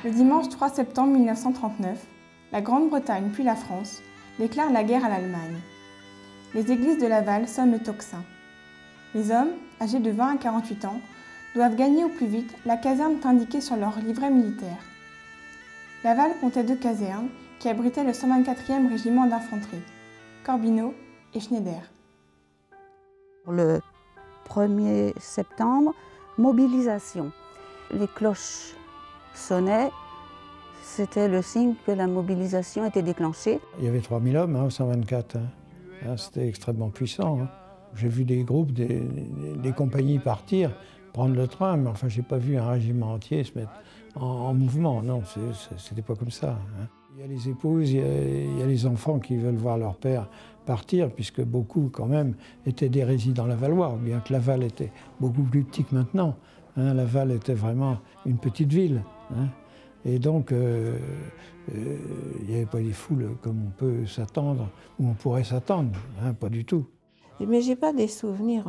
Le dimanche 3 septembre 1939, la Grande-Bretagne puis la France déclarent la guerre à l'Allemagne. Les églises de Laval sonnent le tocsin. Les hommes, âgés de 20 à 48 ans, doivent gagner au plus vite la caserne indiquée sur leur livret militaire. Laval comptait 2 casernes qui abritaient le 124e régiment d'infanterie, Corbineau et Schneider. Le 1er septembre, mobilisation. Les cloches sonnaient, c'était le signe que la mobilisation était déclenchée. Il y avait 3000 hommes au 124, c'était extrêmement puissant. J'ai vu des groupes, des compagnies partir, prendre le train, mais enfin j'ai pas vu un régiment entier se mettre en mouvement, non, c'était pas comme ça. Il y a les épouses, il y a les enfants qui veulent voir leur père partir, puisque beaucoup quand même étaient des résidents lavallois, bien que Laval était beaucoup plus petit que maintenant. Laval était vraiment une petite ville. Et donc, il n'y avait pas des foules comme on peut s'attendre, ou on pourrait s'attendre, pas du tout. Mais j'ai pas des souvenirs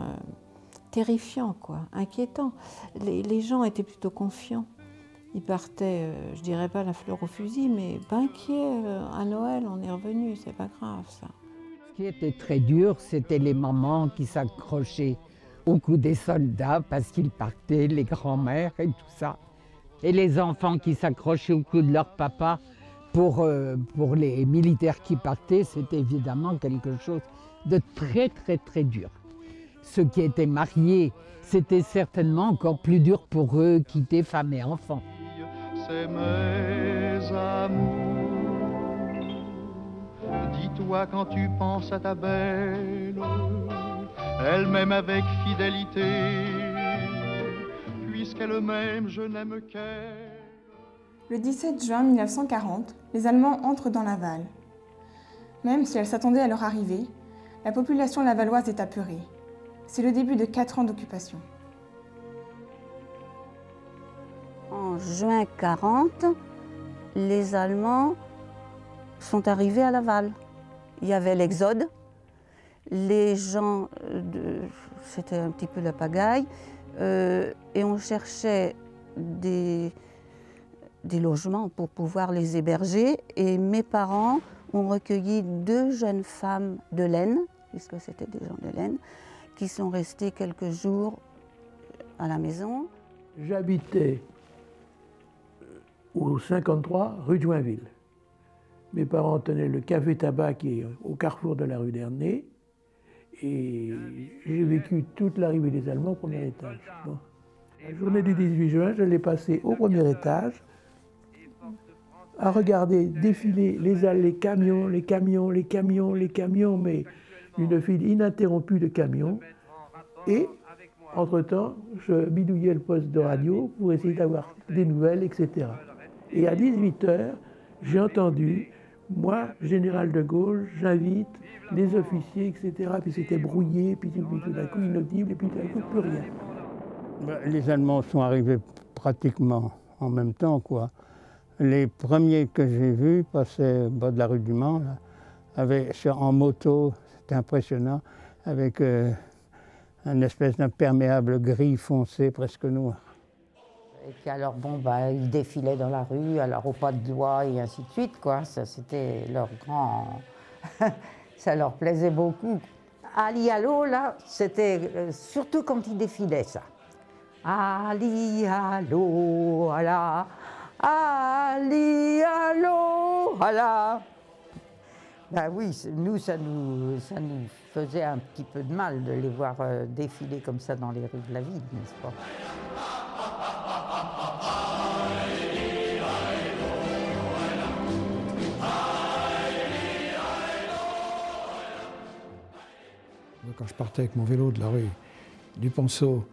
terrifiants, quoi, inquiétants. Les gens étaient plutôt confiants. Ils partaient, je dirais pas la fleur au fusil, mais pas inquiets. À Noël, on est revenu, c'est pas grave, ça. Ce qui était très dur, c'était les mamans qui s'accrochaient au cou des soldats parce qu'ils partaient, les grands-mères et tout ça. Et les enfants qui s'accrochaient au cou de leur papa pour les militaires qui partaient, c'était évidemment quelque chose de très, très, très dur. Ceux qui étaient mariés, c'était certainement encore plus dur pour eux, quitter femme et enfants. C'est mes amours, dis-toi quand tu penses à ta belle, elle m'aime avec fidélité, puisqu'elle m'aime, je n'aime qu'elle. Le 17 juin 1940, les Allemands entrent dans Laval. Même si elle s'attendait à leur arrivée, la population lavalloise est apeurée. C'est le début de 4 ans d'occupation. En juin 40, les Allemands sont arrivés à Laval. Il y avait l'exode. Les gens, c'était un petit peu la pagaille, et on cherchait des logements pour pouvoir les héberger. Et mes parents ont recueilli 2 jeunes femmes de l'Aisne, puisque c'était des gens de l'Aisne, qui sont restés quelques jours à la maison. J'habitais au 53 rue de Joinville. Mes parents tenaient le café-tabac qui est au carrefour de la rue d'Ernée. Et j'ai vécu toute l'arrivée des Allemands au premier étage. Bon. La journée du 18 juin, je l'ai passée au premier étage, à regarder défiler les camions, mais une file ininterrompue de camions. Et, entre-temps, je bidouillais le poste de radio pour essayer d'avoir des nouvelles, etc. Et à 18h, j'ai entendu, moi, général de Gaulle, j'invite les officiers, etc. Puis c'était brouillé, puis tout d'un coup inaudible, et puis tout d'un coup plus rien. Les Allemands sont arrivés pratiquement en même temps, quoi. Les premiers que j'ai vus passer au bas de la rue du Mans, là, en moto, c'était impressionnant, avec une espèce d'imperméable gris foncé, presque noir. Et puis alors, bon, ils défilaient dans la rue, alors au pas de doigts et ainsi de suite, quoi. Ça, c'était leur grand... ça leur plaisait beaucoup. Ali Allo, là, c'était surtout quand ils défilaient, ça. Ali Allo, voilà. Ali Allo, voilà. Ben oui, nous, ça nous faisait un petit peu de mal de les voir défiler comme ça dans les rues de la ville, n'est-ce pas? Quand je partais avec mon vélo de la rue du Ponceau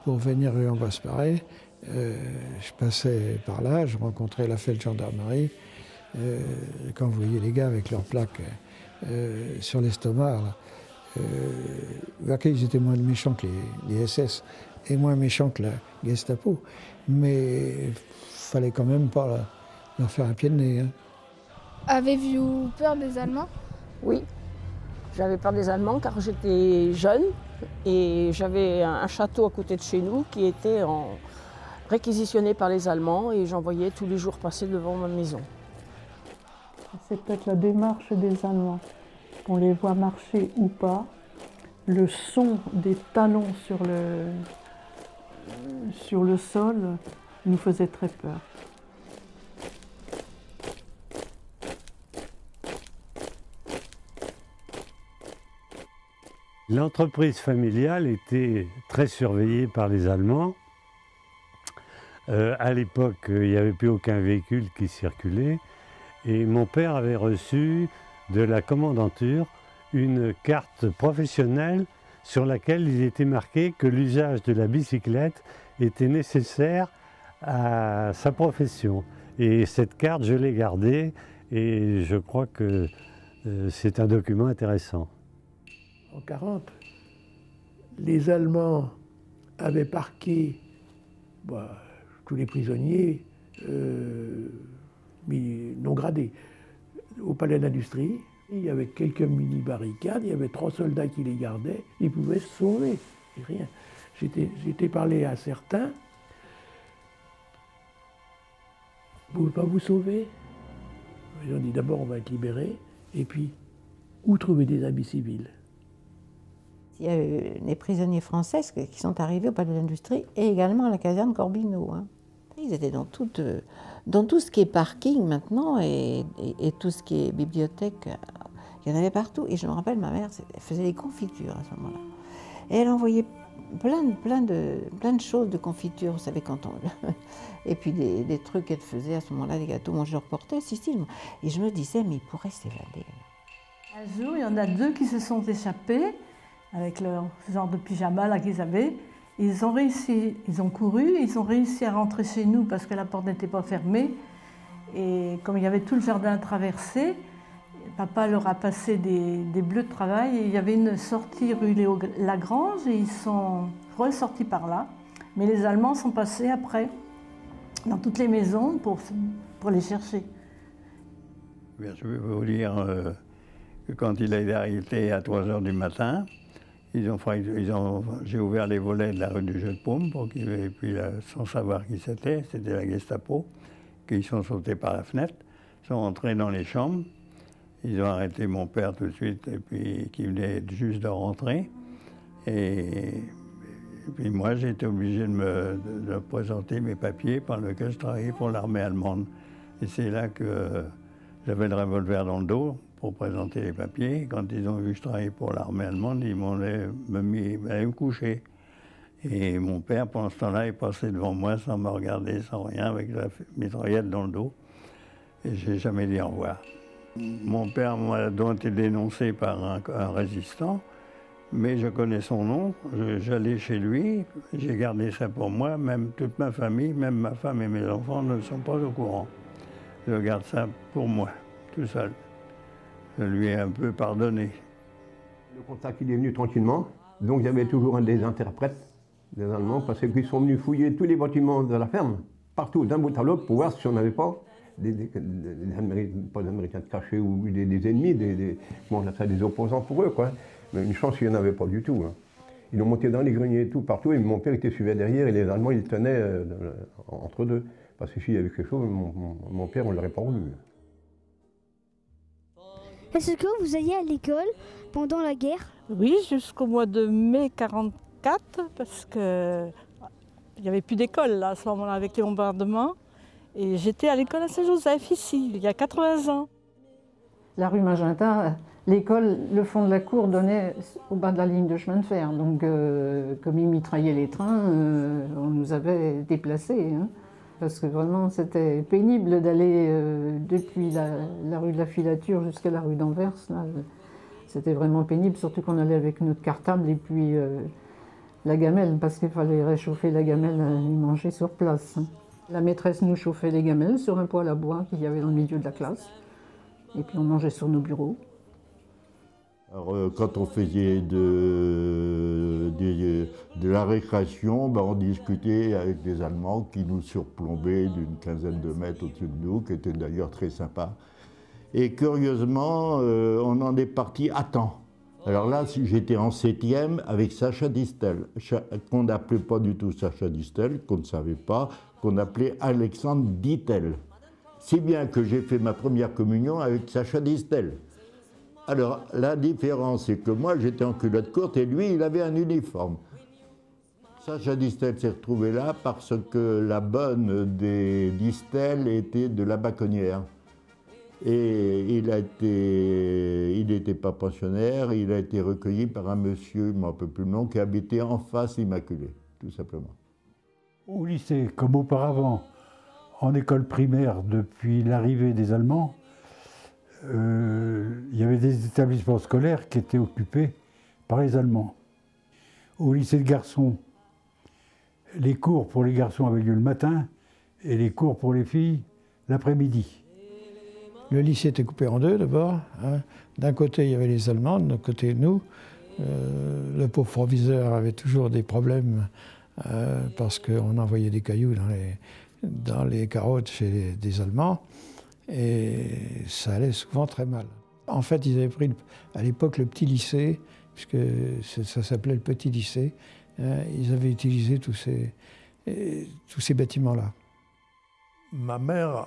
pour venir rue Ambroise Paré, je passais par là, je rencontrais la Feldgendarmerie. Quand vous voyez les gars avec leurs plaques sur l'estomac, ils étaient moins méchants que les SS et moins méchants que la Gestapo, mais il fallait quand même pas leur faire un pied de nez. Avez-vous peur des Allemands? Oui, j'avais peur des Allemands car j'étais jeune et j'avais un château à côté de chez nous qui était réquisitionnés par les Allemands et j'en voyais tous les jours passer devant ma maison. C'est peut-être la démarche des Allemands, qu'on les voit marcher ou pas. Le son des talons sur le sol nous faisait très peur. L'entreprise familiale était très surveillée par les Allemands. À l'époque, il n'y avait plus aucun véhicule qui circulait. Et mon père avait reçu de la commandanture une carte professionnelle sur laquelle il était marqué que l'usage de la bicyclette était nécessaire à sa profession. Et cette carte, je l'ai gardée et je crois que c'est un document intéressant. En 1940, les Allemands avaient parqué tous les prisonniers non gradés au palais d'industrie. Il y avait quelques mini-barricades, il y avait 3 soldats qui les gardaient, ils pouvaient se sauver. Et rien. J'étais parlé à certains. Vous ne pouvez pas vous sauver? Ils ont dit d'abord on va être libérés, et puis où trouver des habits civils? Il y a eu les prisonniers français qui sont arrivés au palais de l'industrie et également à la caserne Corbineau. Hein. Ils étaient dans tout ce qui est parking maintenant et tout ce qui est bibliothèque. Il y en avait partout. Et je me rappelle, ma mère elle faisait des confitures à ce moment-là. Et elle envoyait plein de choses de confitures, vous savez, quand on... Et puis des trucs qu'elle faisait à ce moment-là, des gâteaux. Moi, je reportais, et je me disais, mais ils pourraient s'évader. Un jour, il y en a 2 qui se sont échappés avec leur genre de pyjama là qu'ils avaient. Ils ont couru, ils ont réussi à rentrer chez nous parce que la porte n'était pas fermée. Et comme il y avait tout le jardin à traverser, papa leur a passé des bleus de travail. Et il y avait une sortie rue Léo Lagrange et ils sont ressortis par là. Mais les Allemands sont passés après dans toutes les maisons pour les chercher. Bien, je vais vous dire que quand il a été arrêté à 3 h du matin, j'ai ouvert les volets de la rue du Jeu de Paume et puis sans savoir qui c'était la Gestapo, qu'ils sont sautés par la fenêtre, sont rentrés dans les chambres, ils ont arrêté mon père tout de suite, et puis qui venait juste de rentrer. Et puis moi, j'ai été obligé de présenter mes papiers par lesquels je travaillais pour l'armée allemande. Et c'est là que j'avais le revolver dans le dos pour présenter les papiers. Quand ils ont vu que je travaillais pour l'armée allemande, ils m'ont allé me coucher. Et mon père, pendant ce temps-là, est passé devant moi sans me regarder, sans rien, avec la mitraillette dans le dos. Et je n'ai jamais dit au revoir. Mon père m'a donc été dénoncé par un résistant, mais je connais son nom, j'allais chez lui, j'ai gardé ça pour moi, même toute ma famille, même ma femme et mes enfants ne sont pas au courant. Je garde ça pour moi, tout seul. Je lui ai un peu pardonné. Le contact, il est venu tranquillement, donc il y avait toujours un des interprètes, des Allemands, parce qu'ils sont venus fouiller tous les bâtiments de la ferme, partout, d'un bout à l'autre, pour voir si on n'avait pas pas des Américains cachés ou des ennemis, des opposants pour eux, quoi. Mais une chance, il n'y en avait pas du tout. Hein. Ils ont monté dans les greniers et tout, partout, et mon père était suivi derrière, et les Allemands, ils tenaient entre deux. Parce que s'il y avait quelque chose, mon père, on ne l'aurait pas voulu. Est-ce que vous alliez à l'école pendant la guerre? Oui, jusqu'au mois de mai 1944, parce qu'il n'y avait plus d'école là, à ce moment-là, avec les bombardements. Et j'étais à l'école à Saint-Joseph, ici, il y a 80 ans. La rue Magenta, l'école, le fond de la cour donnait au bas de la ligne de chemin de fer. Donc, comme ils mitraillaient les trains, on nous avait déplacés. Hein, parce que vraiment, c'était pénible d'aller depuis la rue de la Filature jusqu'à la rue d'Anvers. C'était vraiment pénible, surtout qu'on allait avec notre cartable et puis la gamelle, parce qu'il fallait réchauffer la gamelle et manger sur place. Hein. La maîtresse nous chauffait les gamelles sur un poêle à bois qu'il y avait dans le milieu de la classe. Et puis on mangeait sur nos bureaux. Alors, quand on faisait de la récréation, on discutait avec des Allemands qui nous surplombaient d'une quinzaine de mètres au-dessus de nous, qui étaient d'ailleurs très sympas. Et curieusement, on en est parti à temps. Alors là, j'étais en 7e avec Sacha Distel, qu'on n'appelait pas du tout Sacha Distel, qu'on ne savait pas, qu'on appelait Alexandre Dittel. Si bien que j'ai fait ma première communion avec Sacha Distel. Alors, la différence, c'est que moi, j'étais en culotte courte et lui, il avait un uniforme. Sacha Distel s'est retrouvé là parce que la bonne des Distel était de la Baconnière. Et il n'était pas pensionnaire, il a été recueilli par un monsieur, je ne me rappelle plus le nom, qui habitait en face Immaculée, tout simplement. Au lycée, comme auparavant, en école primaire, depuis l'arrivée des Allemands, il y avait des établissements scolaires qui étaient occupés par les Allemands. Au lycée de garçons, les cours pour les garçons avaient lieu le matin et les cours pour les filles l'après-midi. Le lycée était coupé en deux d'abord. Hein. D'un côté, il y avait les Allemands, de l'autre côté, nous. Le pauvre proviseur avait toujours des problèmes parce qu'on envoyait des cailloux dans les carottes chez des Allemands. Et ça allait souvent très mal. En fait, ils avaient pris à l'époque le petit lycée, puisque ça s'appelait le petit lycée. Ils avaient utilisé tous ces bâtiments-là. Ma mère,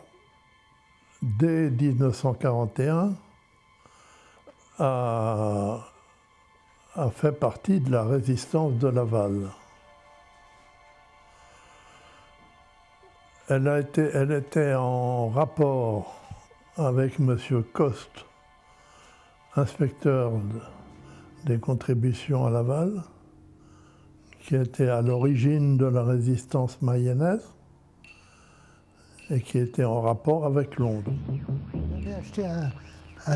dès 1941, a fait partie de la résistance de Laval. Elle était en rapport avec M. Coste, inspecteur des contributions à Laval, qui était à l'origine de la résistance mayonnaise et qui était en rapport avec Londres. J'avais acheté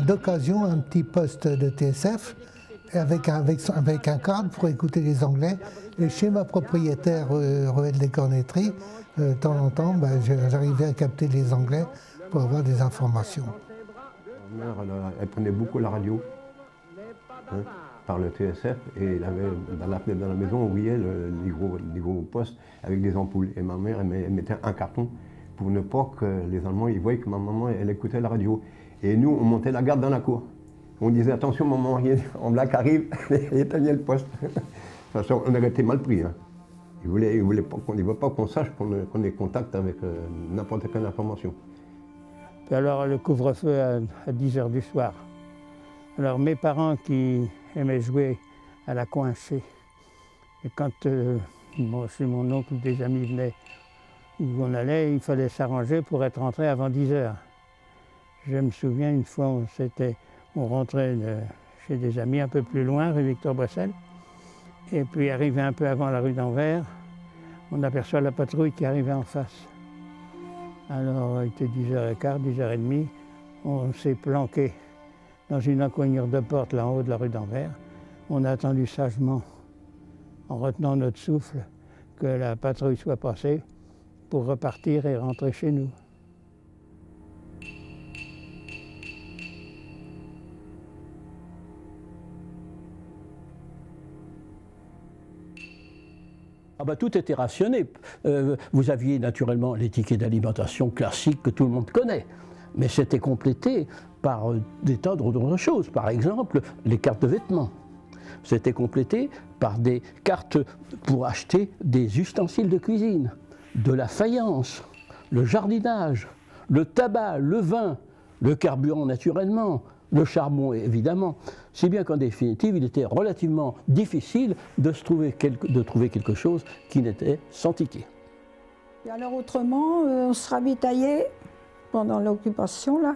d'occasion un petit poste de TSF avec un cadre pour écouter les Anglais. Et chez ma propriétaire, Ruelle des Cornetteries, de temps en temps, j'arrivais à capter les Anglais pour avoir des informations. Ma mère, elle prenait beaucoup la radio par le TSF et dans la maison, on voyait les gros postes avec des ampoules. Et ma mère, elle mettait un carton pour ne pas que les Allemands ils voient que ma maman, elle écoutait la radio. Et nous, on montait la garde dans la cour. On disait, attention, maman, en black arrive, et éteignait le poste. On aurait été mal pris. Hein. Ils ne voulaient pas qu'on sache qu'on ait contact avec n'importe quelle information. Puis alors, le couvre-feu à 10 h du soir. Alors, mes parents qui aimaient jouer à la coincée, et quand chez mon oncle, des amis venaient, où on allait, il fallait s'arranger pour être rentré avant 10 h. Je me souviens, une fois, on rentrait chez des amis un peu plus loin, rue Victor-Bressel, et puis arrivé un peu avant la rue d'Anvers, on aperçoit la patrouille qui arrivait en face. Alors, il était 10h15, 10h30, on s'est planqué dans une encoignure de porte là en haut de la rue d'Anvers. On a attendu sagement, en retenant notre souffle, que la patrouille soit passée pour repartir et rentrer chez nous. Ah ben, tout était rationné. Vous aviez naturellement les tickets d'alimentation classiques que tout le monde connaît, mais c'était complété par des tas d'autres choses. Par exemple, les cartes de vêtements. C'était complété par des cartes pour acheter des ustensiles de cuisine, de la faïence, le jardinage, le tabac, le vin, le carburant naturellement, le charbon évidemment. Si bien qu'en définitive, il était relativement difficile de trouver quelque chose qui n'était sans ticket. Et alors autrement, on se ravitaillait pendant l'occupation là.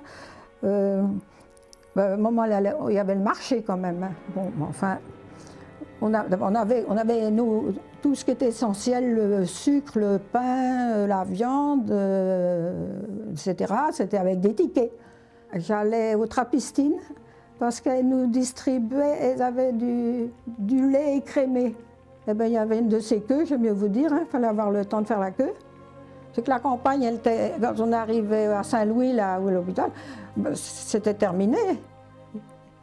Au moment où il y avait le marché quand même. Hein. Bon, enfin, on avait nous, tout ce qui était essentiel, le sucre, le pain, la viande, etc. C'était avec des tickets. J'allais aux Trappistines parce qu'elles nous distribuaient, elles avaient du lait écrémé. Eh bien, il y avait une de ces queues, j'aime mieux vous dire, il fallait avoir le temps de faire la queue. C'est que la campagne, quand on arrivait à Saint-Louis, là où est l'hôpital, c'était terminé.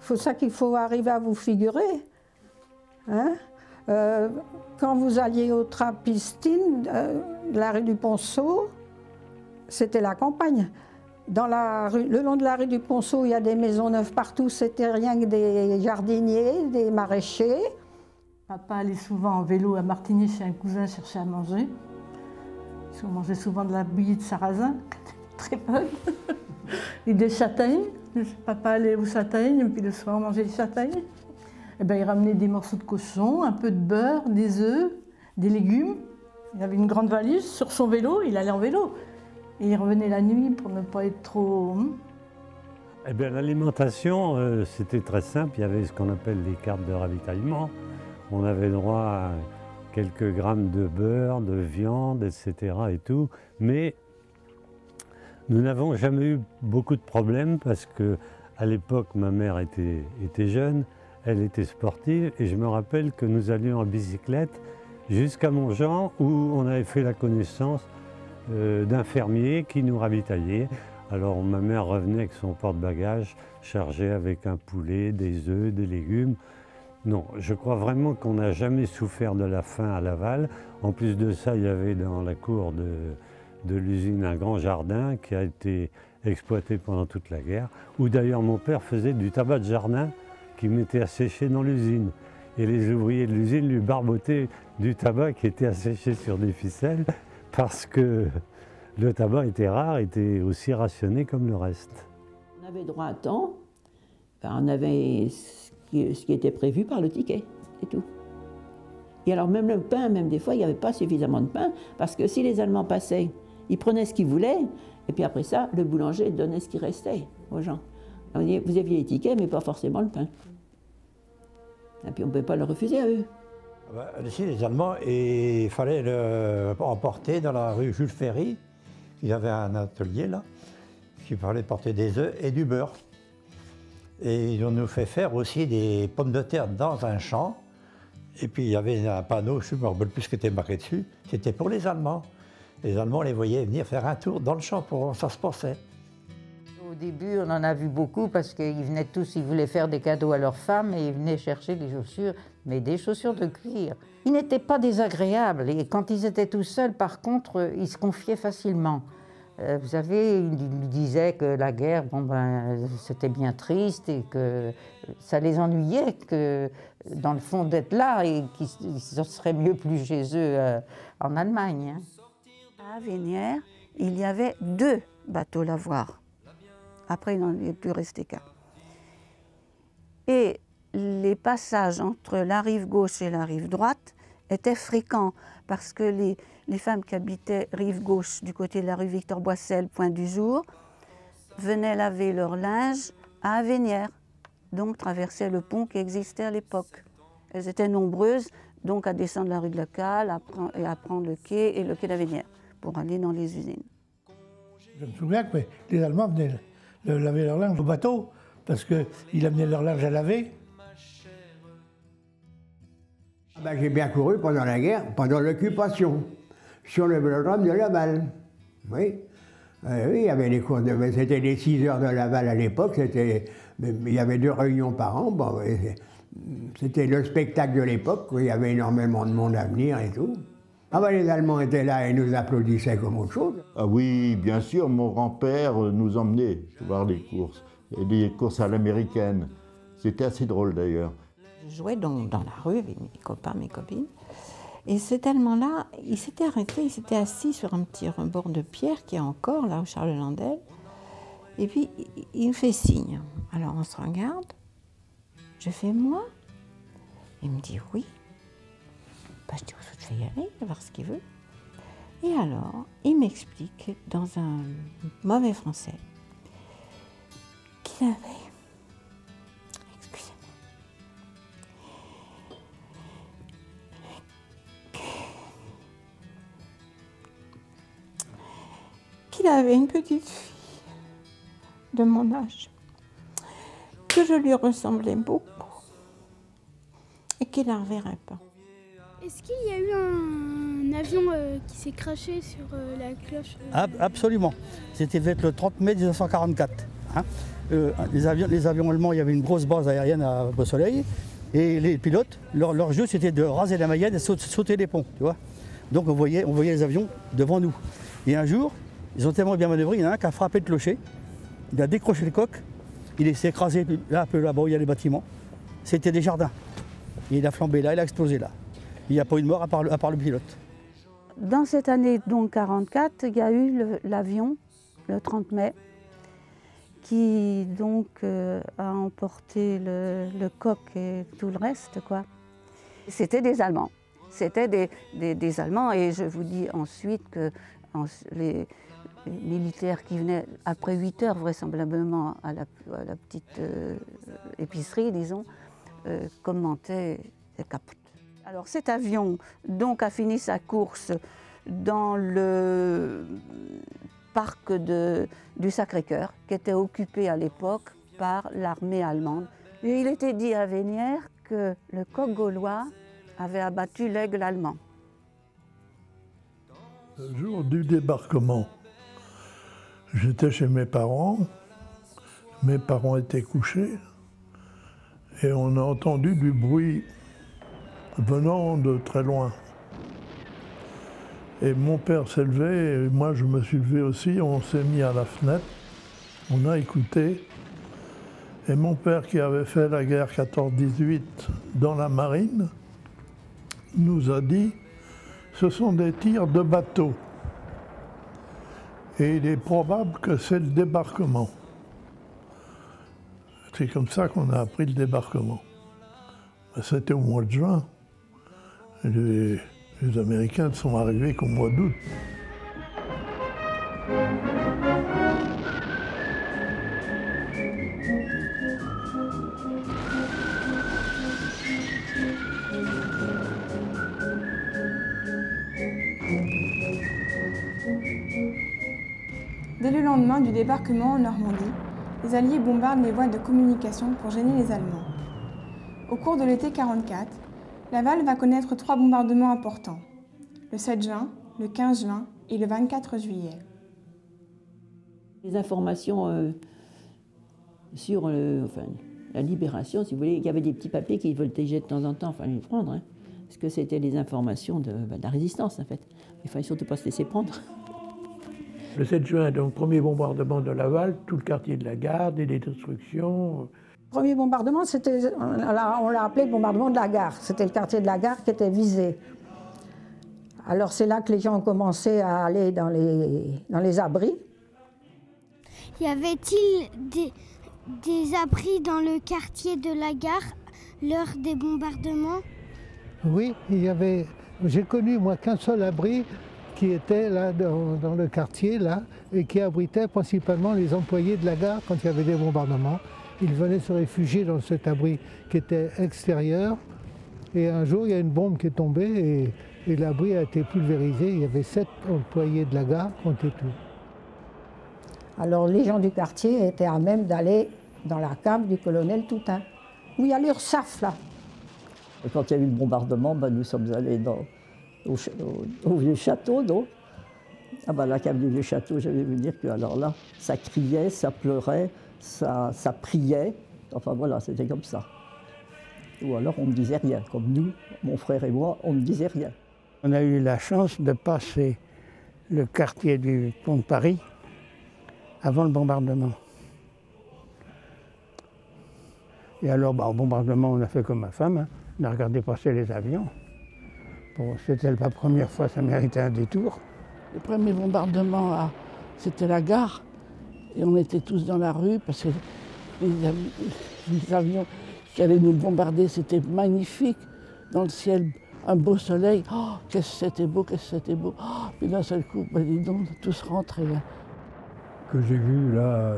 C'est ça qu'il faut arriver à vous figurer. Hein? Quand vous alliez aux Trappistines, la rue du Ponceau, c'était la campagne. Le long de la rue du Ponceau, il y a des maisons neuves partout, c'était rien que des jardiniers, des maraîchers. Papa allait souvent en vélo à Martigny chez un cousin chercher à manger. On mangeait souvent de la bouillie de sarrasin, très bonne, et des châtaignes. Papa allait aux châtaignes, et puis le soir on mangeait des châtaignes. Et ben, il ramenait des morceaux de cochon, un peu de beurre, des œufs, des légumes. Il avait une grande valise sur son vélo, il allait en vélo. Et il revenait la nuit pour ne pas être trop... Eh bien, l'alimentation, c'était très simple. Il y avait ce qu'on appelle les cartes de ravitaillement. On avait droit à quelques grammes de beurre, de viande, etc. et tout. Mais nous n'avons jamais eu beaucoup de problèmes parce qu'à l'époque, ma mère était jeune, elle était sportive. Et je me rappelle que nous allions en bicyclette jusqu'à Montjean où on avait fait la connaissance d'un fermier qui nous ravitaillait. Alors ma mère revenait avec son porte-bagages chargé avec un poulet, des œufs, des légumes. Non, je crois vraiment qu'on n'a jamais souffert de la faim à Laval. En plus de ça, il y avait dans la cour de l'usine un grand jardin qui a été exploité pendant toute la guerre, où d'ailleurs mon père faisait du tabac de jardin qu'il mettait à sécher dans l'usine. Et les ouvriers de l'usine lui barbotaient du tabac qui était asséché sur des ficelles parce que le tabac était rare, était aussi rationné comme le reste. On avait droit à temps, on avait ce qui était prévu par le ticket, c'est tout. Et alors même le pain, même des fois, il n'y avait pas suffisamment de pain, parce que si les Allemands passaient, ils prenaient ce qu'ils voulaient, et puis après ça, le boulanger donnait ce qui restait aux gens. Vous aviez les tickets, mais pas forcément le pain. Et puis on ne pouvait pas le refuser à eux. Ici, les Allemands, il fallait le emporter dans la rue Jules Ferry. Il y avait un atelier là, il fallait porter des œufs et du beurre. Et ils ont nous fait faire aussi des pommes de terre dans un champ. Et puis il y avait un panneau, je ne me rappelle plus ce qui était marqué dessus, c'était pour les Allemands. Les Allemands les voyaient venir faire un tour dans le champ pour voir ça se passait. Au début, on en a vu beaucoup parce qu'ils venaient tous, ils voulaient faire des cadeaux à leurs femmes et ils venaient chercher des chaussures, mais des chaussures de cuir. Ils n'étaient pas désagréables et quand ils étaient tout seuls, par contre, ils se confiaient facilement. Vous savez, ils disaient que la guerre, bon ben, c'était bien triste et que ça les ennuyait, que dans le fond d'être là et qu'ils seraient mieux plus chez eux en Allemagne. À Avenières, il y avait 2 bateaux lavoirs. Après, il n'en est plus resté qu'un. Et les passages entre la rive gauche et la rive droite étaient fréquents parce que les femmes qui habitaient rive gauche du côté de la rue Victor-Boissel, Pointe du Jour, venaient laver leur linge à Avenières, donc traversaient le pont qui existait à l'époque. Elles étaient nombreuses donc à descendre la rue de la Cale et à prendre le quai et le quai d'Avenières pour aller dans les usines. Je me souviens que les Allemands venaient laver leur linge au bateau parce qu'ils amenaient leur linge à laver. Ben, j'ai bien couru pendant la guerre, pendant l'occupation, sur le vélodrome de Laval. Oui. Oui, il y avait les cours de... C'était les 6 heures de Laval à l'époque, il y avait 2 réunions par an. Bon, c'était le spectacle de l'époque, il y avait énormément de monde à venir et tout. Ah ben, les Allemands étaient là et nous applaudissaient comme autre chose. Ah oui, bien sûr, mon grand-père nous emmenait voir les courses, et les courses à l'américaine. C'était assez drôle d'ailleurs. Je jouais dans la rue avec mes copains, mes copines. Et cet Allemand-là, il s'était arrêté, il s'était assis sur un petit rebord de pierre qui est encore là, au Charles-Landel. Et puis, il me fait signe. Alors, on se regarde. Je fais moi. Il me dit oui. Ben, je dis, je vais y aller, je vais voir ce qu'il veut. Et alors, il m'explique, dans un mauvais français, qu'il avait... qu'il avait une petite fille de mon âge, que je lui ressemblais beaucoup et qu'il la reverrait pas. Est-ce qu'il y a eu un avion qui s'est crashé sur la cloche Absolument. C'était le 30 mai 1944. Hein. Les avions allemands, il y avait une grosse base aérienne à Beau-Soleil et les pilotes, leur jeu c'était de raser la Mayenne et sauter les ponts. Tu vois. Donc on voyait les avions devant nous. Et un jour, ils ont tellement bien manœuvré, il y en a un qui a frappé le clocher il a décroché le coq, il s'est écrasé là, un peu là-bas où il y a les bâtiments. C'était des jardins. Et il a flambé là, il a explosé là. Il n'y a pas eu de mort à part le pilote. Dans cette année, donc 44, il y a eu l'avion, le 30 mai, qui donc a emporté le coq et tout le reste, quoi. C'était des Allemands. C'était des Allemands, et je vous dis ensuite que les militaires qui venaient après 8 heures vraisemblablement à la petite épicerie, disons, commentaient les capotes. Alors cet avion donc a fini sa course dans le parc du Sacré-Cœur, qui était occupé à l'époque par l'armée allemande. Et il était dit à Vénières que le coq gaulois avait abattu l'aigle allemand. Le jour du débarquement, j'étais chez mes parents étaient couchés, et on a entendu du bruit venant de très loin. Et mon père s'est levé, et moi je me suis levé aussi, on s'est mis à la fenêtre, on a écouté. Et mon père, qui avait fait la guerre 14-18 dans la marine, nous a dit « ce sont des tirs de bateaux ». Et il est probable que c'est le débarquement. C'est comme ça qu'on a appris le débarquement. C'était au mois de juin. Les Américains ne sont arrivés qu'au mois d'août. Dès le lendemain du débarquement en Normandie, les Alliés bombardent les voies de communication pour gêner les Allemands. Au cours de l'été 44, Laval va connaître 3 bombardements importants, le 7 juin, le 15 juin et le 24 juillet. Les informations sur la libération, si vous voulez, il y avait des petits papiers qui voltigeaient de temps en temps, il fallait les prendre, hein, parce que c'était les informations de la résistance, en fait. Il fallait surtout pas se laisser prendre. Le 7 juin, donc, premier bombardement de Laval, tout le quartier de la gare, des destructions. Le premier bombardement, on l'a appelé le bombardement de la gare. C'était le quartier de la gare qui était visé. Alors c'est là que les gens ont commencé à aller dans les abris. Y avait-il des abris dans le quartier de la gare lors des bombardements? Oui, il y avait. J'ai connu moi qu'un seul abri qui était là dans le quartier là et qui abritait principalement les employés de la gare quand il y avait des bombardements. Ils venaient se réfugier dans cet abri qui était extérieur. Et un jour, il y a une bombe qui est tombée et l'abri a été pulvérisé. Il y avait 7 employés de la gare qui ont été tués. Alors les gens du quartier étaient à même d'aller dans la cave du colonel Toutain, où il y a l'URSSAF là. Et quand il y a eu le bombardement, nous sommes allés au vieux château, non? Ah ben, la cave du vieux château, je vais vous dire que alors là, ça criait, ça pleurait, ça priait. Enfin voilà, c'était comme ça. Ou alors on ne disait rien, comme nous, mon frère et moi, on ne disait rien. On a eu la chance de passer le quartier du pont de Paris avant le bombardement. Et alors, au bombardement, on a fait comme ma femme, hein. On a regardé passer les avions. Bon, c'était la première fois, ça méritait un détour. Le premier bombardement, c'était la gare. Et on était tous dans la rue parce que les avions qui allaient nous bombarder, c'était magnifique. Dans le ciel, un beau soleil. Oh, qu'est-ce que c'était beau, qu'est-ce que c'était beau. Oh, puis d'un seul coup, dis donc, tous rentrés. Que j'ai vu là,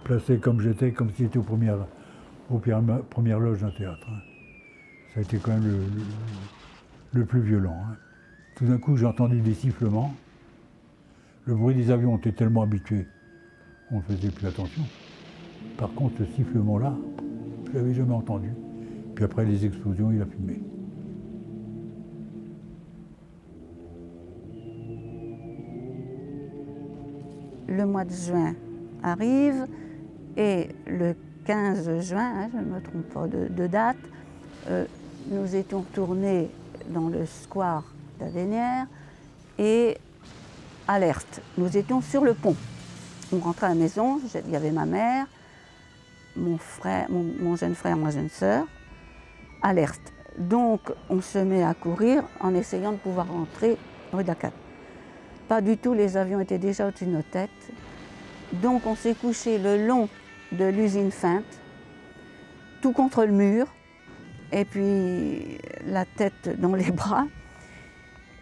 placé comme j'étais, comme si j'étais aux premières loges d'un théâtre. Hein. Ça a été quand même le plus violent. Hein. Tout d'un coup, j'ai entendu des sifflements. Le bruit des avions était tellement habitué, on ne faisait plus attention. Par contre, ce sifflement-là, je ne l'avais jamais entendu. Puis après les explosions, il a fumé. Le mois de juin arrive et le 15 juin, hein, je ne me trompe pas de date, nous étions tournés dans le square d'Avénières et alerte, nous étions sur le pont. On rentrait à la maison, il y avait ma mère, mon jeune frère, ma jeune sœur, alerte. Donc on se met à courir en essayant de pouvoir rentrer rue d'Acad. Pas du tout, les avions étaient déjà au-dessus de nos têtes. Donc on s'est couché le long de l'usine Feinte, tout contre le mur, et puis la tête dans les bras.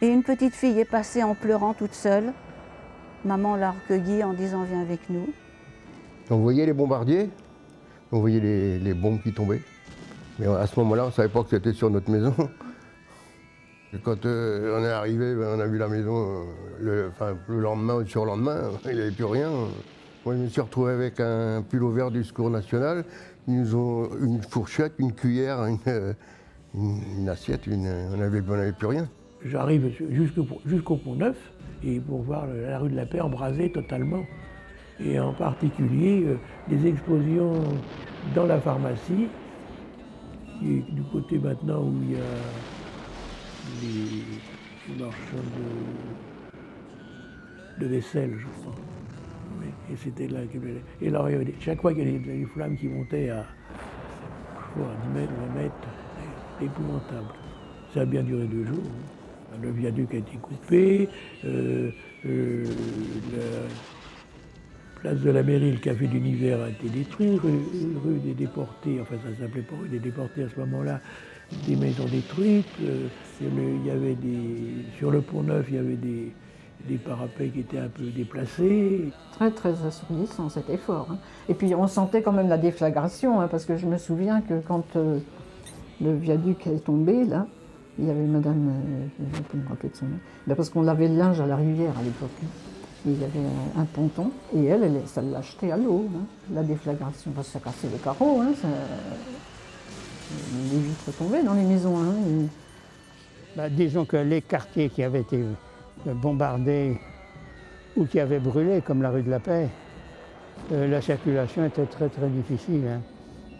Et une petite fille est passée en pleurant toute seule. Maman l'a recueillie en disant « Viens avec nous ». On voyait les bombardiers, on voyait les bombes qui tombaient. Mais à ce moment-là, on ne savait pas que c'était sur notre maison. Et quand on est arrivé, on a vu la maison le lendemain ou le surlendemain, il n'y avait plus rien. Moi, je me suis retrouvé avec un pull vert du Secours national. Ils nous ont une fourchette, une cuillère, une assiette, on n'avait plus rien. J'arrive jusqu'au Pont-Neuf et pour voir la rue de la Paix embrasée totalement. Et en particulier des explosions dans la pharmacie, qui est du côté maintenant où il y a les marchands de vaisselle, je crois. Oui, et c'était là. Et alors, chaque fois qu'il y avait des flammes qui montaient à 10 mètres, 20 mètres, c'était épouvantable. Ça a bien duré 2 jours. Le viaduc a été coupé, la place de la mairie, le café d'Univers a été détruit, rue des déportés, enfin ça ne s'appelait pas rue des déportés à ce moment-là, des maisons détruites. Il y avait sur le Pont-Neuf, il y avait des parapets qui étaient un peu déplacés. Très, très assourdissant, c'était fort. Hein. Et puis on sentait quand même la déflagration, hein, parce que je me souviens que quand le viaduc est tombé, là, il y avait madame, je ne vais pas me rappeler de son nom, parce qu'on lavait le linge à la rivière à l'époque. Il y avait un ponton, et ça l'a jeté à l'eau, hein, la déflagration, parce que ça cassait les carreaux, hein, les vitres tombaient dans les maisons. Hein, disons que les quartiers qui avaient été bombardés ou qui avaient brûlé, comme la rue de la Paix, la circulation était très très difficile. Hein.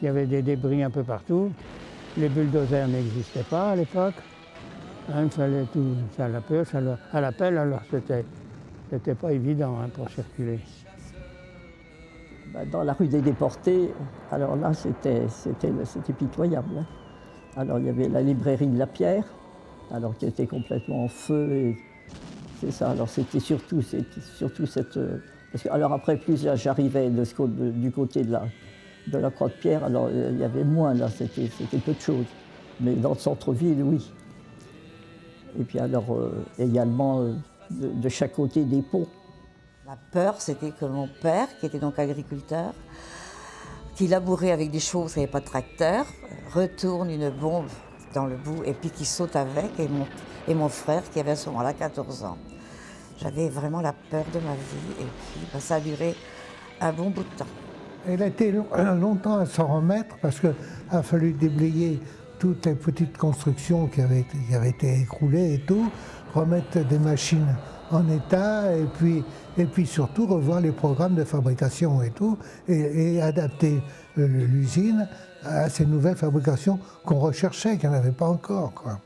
Il y avait des débris un peu partout. Les bulldozers n'existaient pas à l'époque. Hein, il fallait tout ça à la pelle, alors c'était pas évident hein, pour circuler. Dans la rue des Déportés, alors là, c'était pitoyable. Hein. Alors il y avait la librairie de la Pierre, alors qui était complètement en feu. Et c'est ça, alors c'était surtout cette... Parce que, alors après, plus j'arrivais du côté de la Croix-de-Pierre, alors il y avait moins, là, c'était peu de choses. Mais dans le centre-ville, oui. Et puis alors, également, de chaque côté des ponts. La peur, c'était que mon père, qui était donc agriculteur, qui labourait avec des chevaux, il n'y avait pas de tracteur, retourne une bombe dans le bout et puis qui saute avec, et mon frère, qui avait à ce moment-là 14 ans. J'avais vraiment la peur de ma vie, et puis ça a duré un bon bout de temps. Elle a été longtemps à s'en remettre parce qu'il a fallu déblayer toutes les petites constructions qui avaient été écroulées et tout, remettre des machines en état et puis surtout revoir les programmes de fabrication et tout et adapter l'usine à ces nouvelles fabrications qu'on recherchait, qu'il n'y en avait pas encore, quoi.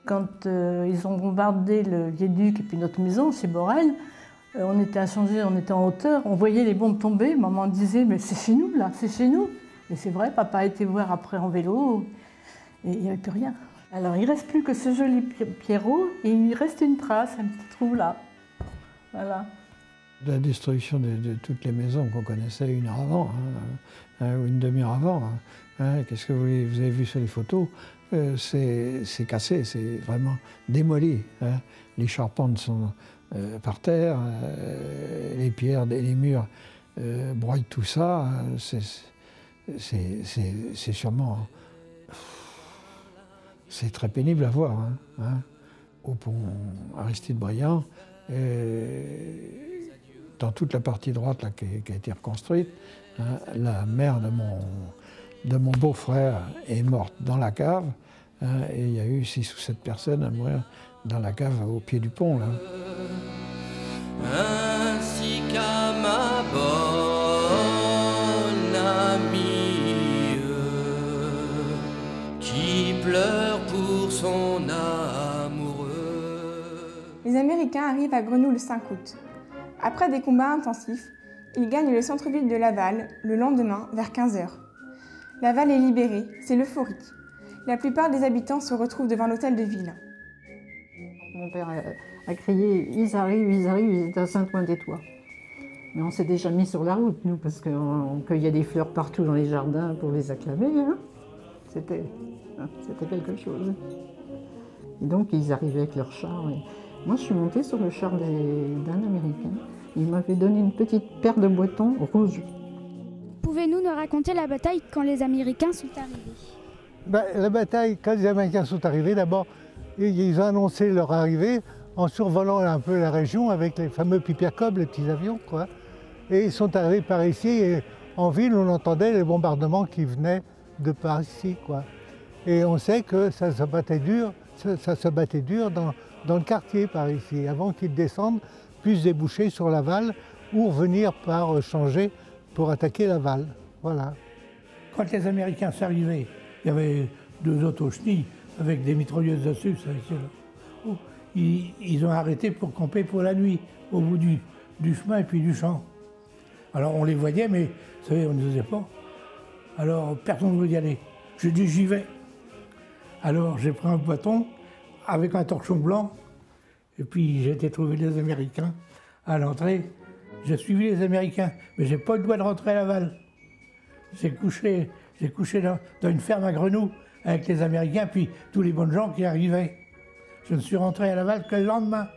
Quand ils ont bombardé le viaduc et puis notre maison chez Borel, on était à changer, on était en hauteur, on voyait les bombes tomber, maman disait « mais c'est chez nous là, c'est chez nous ». Et c'est vrai, papa a été voir après en vélo et il n'y avait plus rien. Alors il ne reste plus que ce joli Pierrot et il reste une trace, un petit trou là. Voilà. La destruction de toutes les maisons qu'on connaissait 1 heure avant, hein, ou une demi-heure avant. Hein. Qu'est-ce que vous avez vu sur les photos? C'est cassé, c'est vraiment démoli. Hein. Les charpentes sont par terre, les pierres et les murs broient tout ça. C'est sûrement... C'est très pénible à voir. Hein. Au pont Aristide-Briand, dans toute la partie droite là, qui a été reconstruite, hein, la mère de mon beau-frère est morte dans la cave, hein, et il y a eu 6 ou 7 personnes à mourir dans la cave au pied du pont. Là. Ainsi qu'à ma bonne amie qui pleure pour son amoureux. Les Américains arrivent à Grenouille le 5 août. Après des combats intensifs, Ils gagnent le centre-ville de Laval le lendemain vers 15 h. Laval est libérée, c'est l'euphorie. La plupart des habitants se retrouvent devant l'hôtel de ville. Mon père a crié « Ils arrivent, ils étaient à Saint-Ouen-des-Toits ». Mais on s'est déjà mis sur la route, nous, parce qu'on cueillait des fleurs partout dans les jardins pour les acclamer. Hein. C'était quelque chose. Et donc, ils arrivaient avec leur char. Et moi, je suis montée sur le char d'un Américain. Il m'avait donné une petite paire de boîtons rouges. Pouvez-vous nous raconter la bataille quand les Américains sont arrivés? La bataille, quand les Américains sont arrivés, d'abord, ils ont annoncé leur arrivée en survolant un peu la région avec les fameux pipiacobs, les petits avions, quoi. Et ils sont arrivés par ici, et en ville, on entendait les bombardements qui venaient de par ici, quoi. Et on sait que ça se battait dur, dans le quartier par ici, avant qu'ils descendent, puissent déboucher sur Laval ou revenir par changer pour attaquer Laval. Voilà. Quand les Américains sont arrivés, il y avait 2 autochenilles avec des mitrailleuses dessus. Ils ont arrêté pour camper pour la nuit, au bout du chemin et puis du champ. Alors on les voyait, mais vous savez, on ne faisait pas. Alors personne ne voulait y aller. J'ai dit j'y vais. Alors j'ai pris un bâton avec un torchon blanc, et puis j'ai été trouver les Américains à l'entrée. J'ai suivi les Américains, mais j'ai pas le droit de rentrer à Laval. J'ai couché dans une ferme à Grenoux avec les Américains, puis tous les bonnes gens qui arrivaient. Je ne suis rentré à Laval que le lendemain,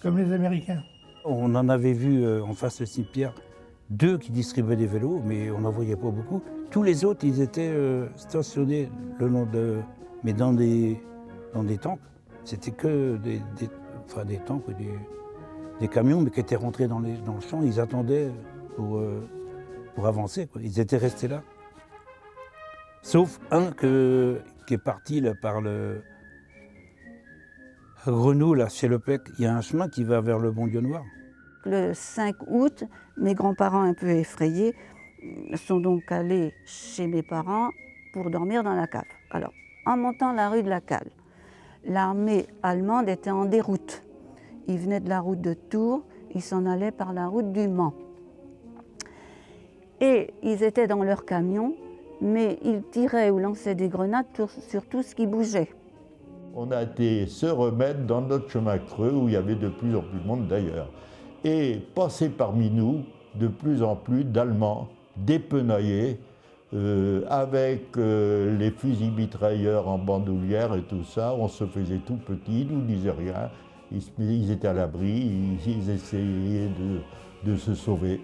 comme les Américains. On en avait vu en face de Saint-Pierre 2 qui distribuaient des vélos, mais on n'en voyait pas beaucoup. Tous les autres, ils étaient stationnés le long de... mais dans des tanks. C'était que des tanks, des camions, mais qui étaient rentrés dans le champ. Ils attendaient pour avancer, quoi. Ils étaient restés là. Sauf un qui est parti là, à Grenoux, là, chez Le Pec. Il y a un chemin qui va vers le Bon-Dieu Noir. Le 5 août, mes grands-parents un peu effrayés sont donc allés chez mes parents pour dormir dans la cave. Alors, en montant la rue de la Cale, l'armée allemande était en déroute. Ils venaient de la route de Tours, ils s'en allaient par la route du Mans. Et ils étaient dans leur camion, mais ils tiraient ou lançaient des grenades sur tout ce qui bougeait. On a été se remettre dans notre chemin creux où il y avait de plus en plus de monde d'ailleurs. Et passer parmi nous de plus en plus d'Allemands dépenaillés avec les fusils mitrailleurs en bandoulière et tout ça. On se faisait tout petit, ils ne nous disaient rien. Ils étaient à l'abri, ils essayaient de se sauver.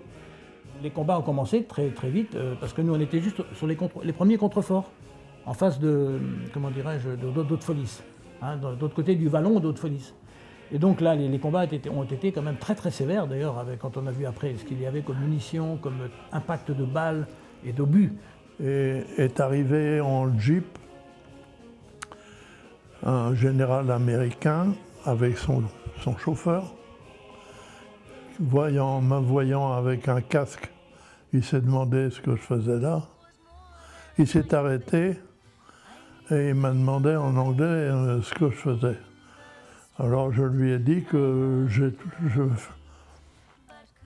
Les combats ont commencé très vite parce que nous on était juste sur les premiers contreforts en face de, comment dirais-je, d'Haute-Folice, hein, de l'autre côté du vallon d'Haute-Folice. Et donc là, les combats ont été quand même très sévères, d'ailleurs, quand on a vu après ce qu'il y avait comme munitions, comme impact de balles et d'obus. Et est arrivé en jeep un général américain avec son chauffeur. Me voyant avec un casque, il s'est demandé ce que je faisais là. Il s'est arrêté et il m'a demandé en anglais ce que je faisais. Alors je lui ai dit que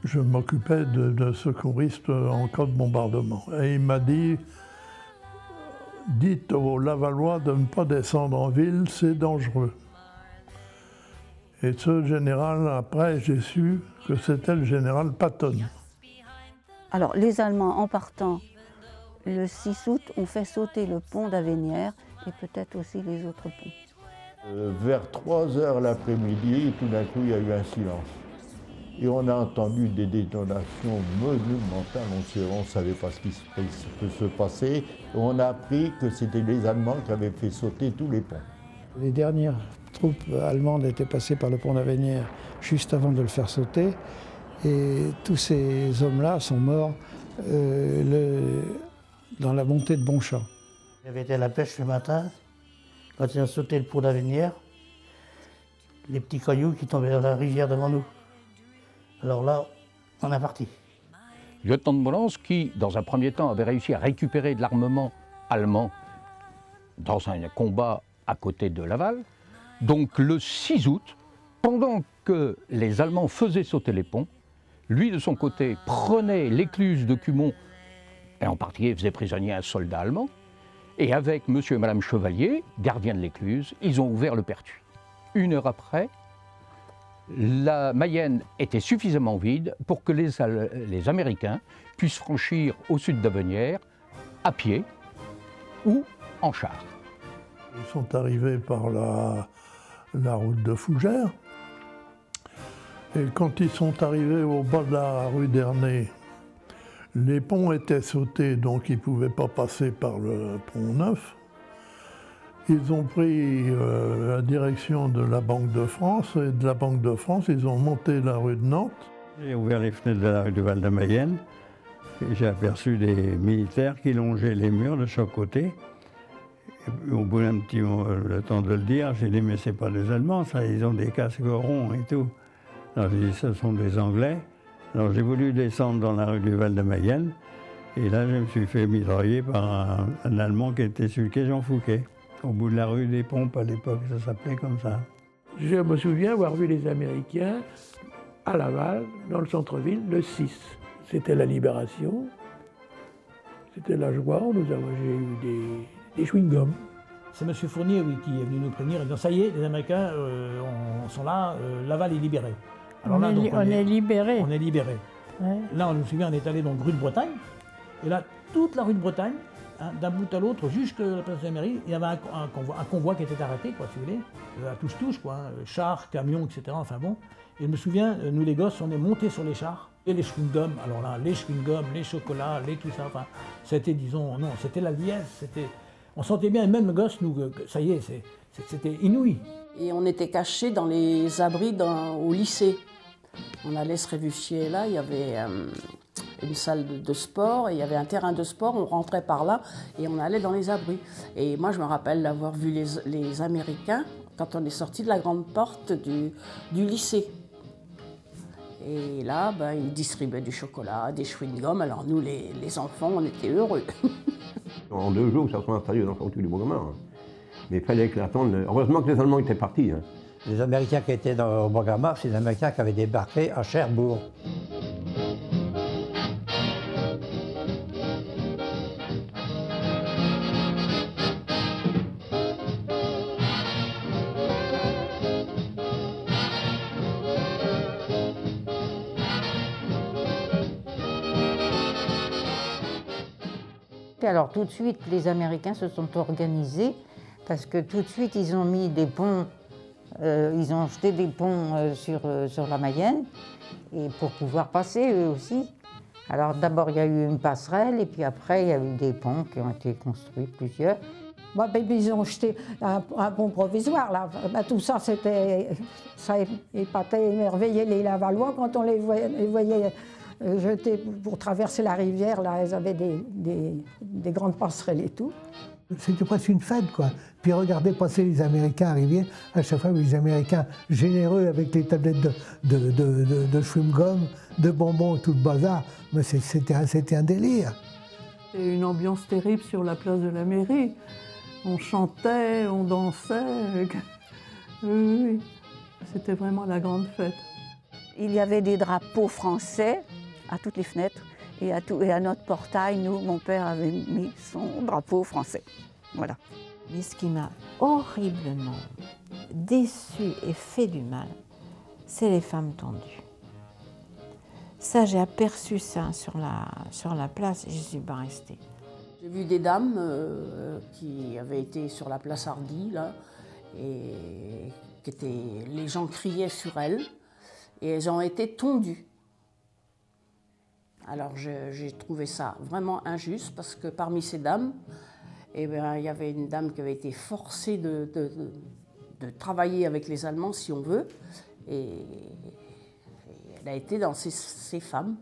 je m'occupais de secouristes en cas de bombardement. Et il m'a dit, dites aux Lavallois de ne pas descendre en ville, c'est dangereux. Et ce général, après, j'ai su que c'était le général Patton. Alors les Allemands, en partant le 6 août, ont fait sauter le pont d'Avenières et peut-être aussi les autres ponts. Vers 3 h l'après-midi, tout d'un coup, il y a eu un silence. Et on a entendu des détonations monumentales. On ne savait pas ce qui peut se passer. Et on a appris que c'était les Allemands qui avaient fait sauter tous les ponts. Les dernières troupes allemandes étaient passées par le pont d'Avenières juste avant de le faire sauter. Et tous ces hommes-là sont morts dans la montée de Bonchamp. J'avais été à la pêche ce matin. Quand ils ont sauté le pont d'Avenières, les petits cailloux qui tombaient dans la rivière devant nous. Alors là, on est parti. Lieutenant de Mollans qui, dans un premier temps, avait réussi à récupérer de l'armement allemand dans un combat à côté de Laval. Donc le 6 août, pendant que les Allemands faisaient sauter les ponts, Lui, de son côté, prenait l'écluse de Cumont, et en particulier faisait prisonnier un soldat allemand, et avec monsieur et madame Chevalier, gardiens de l'écluse, ils ont ouvert le pertuis. 1 heure après, la Mayenne était suffisamment vide pour que les Américains puissent franchir au sud d'Avenières à pied ou en char. Ils sont arrivés par la route de Fougères. Et quand ils sont arrivés au bas de la rue d'Ernée, les ponts étaient sautés, donc ils ne pouvaient pas passer par le pont Neuf. Ils ont pris la direction de la Banque de France, et de la Banque de France, ils ont monté la rue de Nantes. J'ai ouvert les fenêtres de la rue du Val-de-Mayenne et j'ai aperçu des militaires qui longeaient les murs de chaque côté. Et au bout d'un petit moment, le temps de le dire, j'ai dit mais c'est pas des Allemands, ça, ils ont des casques ronds et tout. Alors j'ai dit ce sont des Anglais. Alors j'ai voulu descendre dans la rue du Val-de-Mayenne et là je me suis fait mitrailler par un Allemand qui était sur le quai Jean Fouquet. Au bout de la rue des Pompes, à l'époque, ça s'appelait comme ça. Je me souviens avoir vu les Américains à Laval, dans le centre-ville, le 6. C'était la libération, c'était la joie, j'ai eu des chewing-gums. C'est M. Fournier, oui, qui est venu nous prévenir et dire ça y est, les Américains sont là, Laval est libéré. Alors là, on est libéré. On est libéré. Ouais. Là, on me souvient, on est allé donc rue de Bretagne, et là, toute la rue de Bretagne, d'un bout à l'autre, jusqu'à la place de la mairie, il y avait un convoi qui était arrêté, quoi, si vous voulez, à tous, quoi, chars, camions, etc. Enfin bon. Et je me souviens, nous les gosses, on est montés sur les chars, et les chewing-gums, alors là, les chewing-gums, les chocolats, les tout ça, enfin, c'était, disons, non, c'était la liesse, c'était... On sentait bien, même gosses, nous, ça y est, c'était inouï. Et on était cachés dans les abris au lycée. On allait se réfugier là, il y avait une salle de sport, et il y avait un terrain de sport, on rentrait par là et on allait dans les abris. Et moi je me rappelle d'avoir vu les Américains quand on est sorti de la grande porte du lycée. Et là, ben, ils distribuaient du chocolat, des chewing-gums, alors nous les enfants, on était heureux. En 2 jours, ça s'est installé dans le chantier du Bourg-de-Marne. Mais il fallait que l'attendre. Heureusement que les Allemands étaient partis. Hein. Les Américains qui étaient au Bourg-de-Marne, c'est les Américains qui avaient débarqué à Cherbourg. Alors tout de suite, les Américains se sont organisés parce que tout de suite, ils ont mis des ponts, ils ont jeté des ponts sur la Mayenne et pour pouvoir passer eux aussi. Alors d'abord, il y a eu une passerelle et puis après, il y a eu des ponts qui ont été construits, plusieurs. Bon, ben, ils ont jeté un pont provisoire, là. Ben, tout ça, ça épatait, émerveillait les Lavallois quand on les voyait jetés pour traverser la rivière, là, ils avaient des grandes passerelles et tout. C'était presque une fête, quoi. Puis regarder passer les Américains arriver, à chaque fois, les Américains généreux avec les tablettes de chewing-gum, de bonbons, tout le bazar. Mais c'était un délire. C'était une ambiance terrible sur la place de la mairie. On chantait, on dansait. Oui, c'était vraiment la grande fête. Il y avait des drapeaux français à toutes les fenêtres et à notre portail, mon père avait mis son drapeau français. Voilà. Mais ce qui m'a horriblement déçue et fait du mal, c'est les femmes tendues. Ça, j'ai aperçu ça sur la place et je ne suis pas restée. J'ai vu des dames qui avaient été sur la place Hardy, là, et les gens criaient sur elles, et elles ont été tondues. Alors j'ai trouvé ça vraiment injuste, parce que parmi ces dames, eh bien, il y avait une dame qui avait été forcée de travailler avec les Allemands, si on veut, et elle a été dans ces femmes.